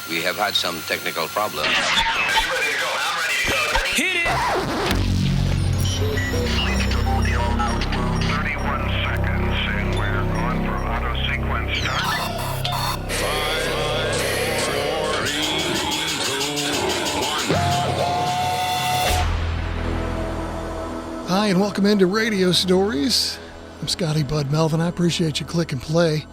We have had some technical problems. Hit it! 31 seconds, and we're going for auto sequence start. 5, 4, 3, 2, 1. Hi, and welcome into Radio Stories. I'm Scotty Bud Melvin. I appreciate you click and play.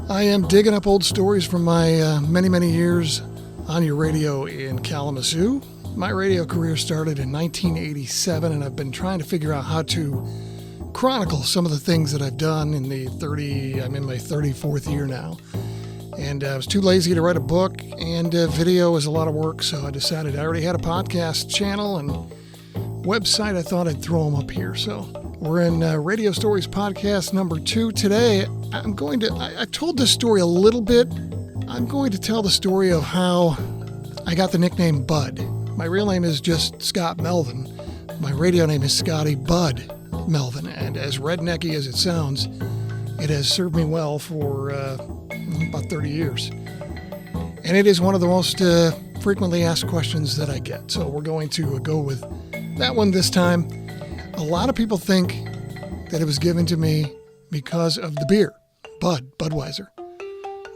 I am digging up old stories from my many years on your radio in Kalamazoo. My radio career started in 1987, and I've been trying to figure out how to chronicle some of the things that I've done I'm in my 34th year now. And I was too lazy to write a book, and video is a lot of work, so I decided I already had a podcast channel and website. I thought I'd throw them up here. So we're in Radio Stories podcast number 2 today. I've told this story a little bit. I'm going to tell the story of how I got the nickname Bud. My real name is just Scott Melvin. My radio name is Scotty Bud Melvin, and as rednecky as it sounds, it has served me well for about 30 years. And it is one of the most frequently asked questions that I get. So we're going to go with that one this time. A lot of people think that it was given to me because of the beer, Budweiser.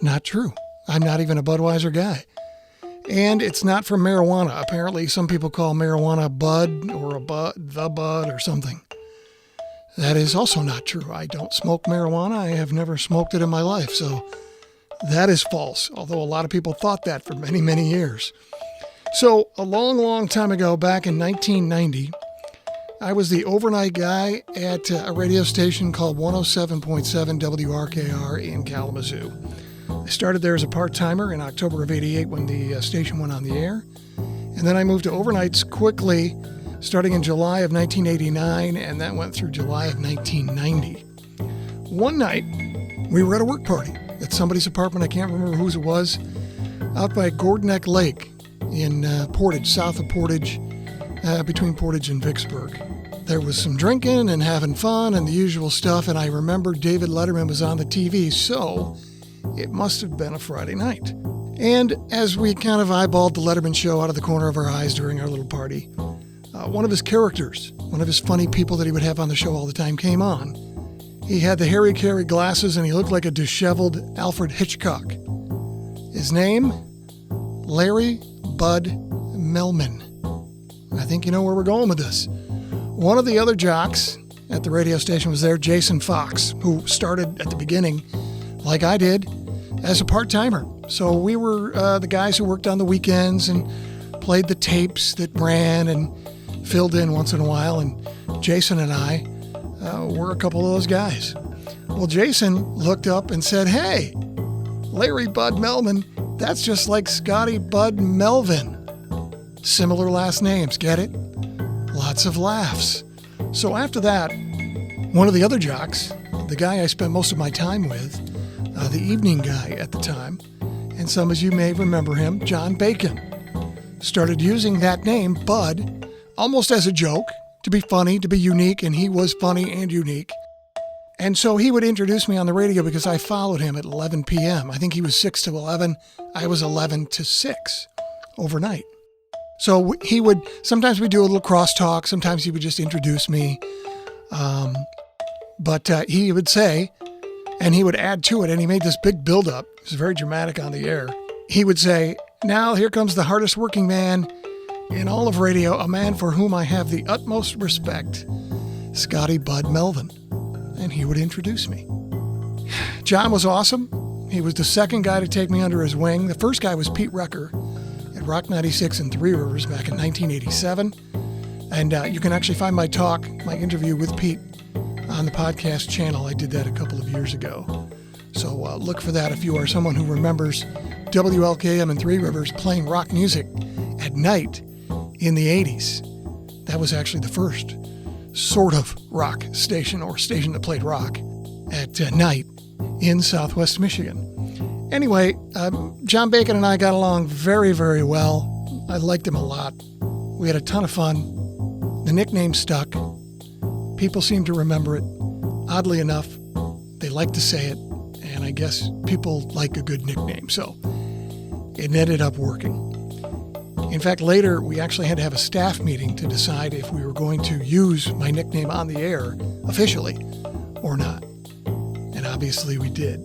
Not true. I'm not even a Budweiser guy. And it's not from marijuana. Apparently, some people call marijuana bud or the bud or something. That is also not true. I don't smoke marijuana. I have never smoked it in my life. So that is false, although a lot of people thought that for many years. So a long time ago, back in 1990, I was the overnight guy at a radio station called 107.7 WRKR in Kalamazoo. I started there as a part-timer in October of 88 when the station went on the air. And then I moved to overnights quickly, starting in July of 1989, and that went through July of 1990. One night, we were at a work party at somebody's apartment, I can't remember whose it was, out by Gordneck Lake in Portage, south of Portage, between Portage and Vicksburg. There was some drinking and having fun and the usual stuff, and I remember David Letterman was on the TV, so it must have been a Friday night. And as we kind of eyeballed the Letterman show out of the corner of our eyes during our little party, one of his characters, one of his funny people that he would have on the show all the time, came on. He had the Harry Carey glasses and he looked like a disheveled Alfred Hitchcock. His name? Larry Bud Melvin. I think you know where we're going with this. One of the other jocks at the radio station was there, Jason Fox, who started at the beginning, like I did, as a part-timer. So we were the guys who worked on the weekends and played the tapes that ran and filled in once in a while, and Jason and I were a couple of those guys. Well, Jason looked up and said, "Hey, Larry Bud Melvin, that's just like Scotty Bud Melvin. Similar last names, get it?" Lots of laughs. So after that, one of the other jocks, the guy I spent most of my time with, the evening guy at the time, and some of you may remember him, John Bacon, started using that name, Bud, almost as a joke, to be funny, to be unique, and he was funny and unique. And so he would introduce me on the radio because I followed him at 11 p.m. I think he was 6 to 11. I was 11 to 6 overnight. So sometimes we'd do a little crosstalk. Sometimes he would just introduce me. But he would say, and he would add to it, and he made this big buildup. It was very dramatic on the air. He would say, "Now here comes the hardest working man in all of radio, a man for whom I have the utmost respect, Scotty Bud Melvin." And he would introduce me. John was awesome. He was the second guy to take me under his wing. The first guy was Pete Rucker at Rock 96 in Three Rivers back in 1987. And you can actually find my interview with Pete on the podcast channel. I did that a couple of years ago. So look for that if you are someone who remembers WLKM in Three Rivers playing rock music at night in the 80s. That was actually the first sort of rock station, or station that played rock at night in Southwest Michigan. Anyway, John Bacon and I got along very well. I liked him a lot. We had a ton of fun. The nickname stuck. People seem to remember it. Oddly enough, they like to say it, and I guess people like a good nickname, so it ended up working. In fact, later we actually had to have a staff meeting to decide if we were going to use my nickname on the air officially or not. And obviously we did.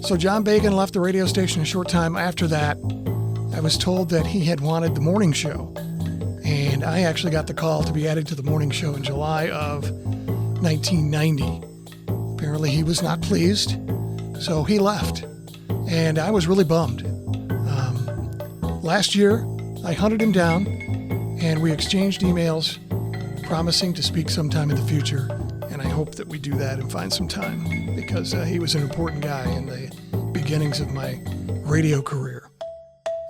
So John Bacon left the radio station a short time after that. I was told that he had wanted the morning show, and I actually got the call to be added to the morning show in July of 1990. Apparently he was not pleased, so he left, and I was really bummed. Last year, I hunted him down, and we exchanged emails promising to speak sometime in the future, and I hope that we do that and find some time, because he was an important guy in the beginnings of my radio career.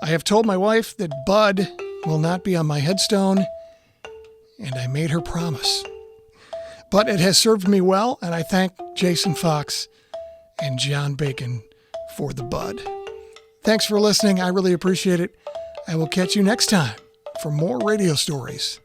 I have told my wife that Bud will not be on my headstone, and I made her promise. But it has served me well, and I thank Jason Fox and John Bacon for the Bud. Thanks for listening. I really appreciate it. I will catch you next time for more radio stories.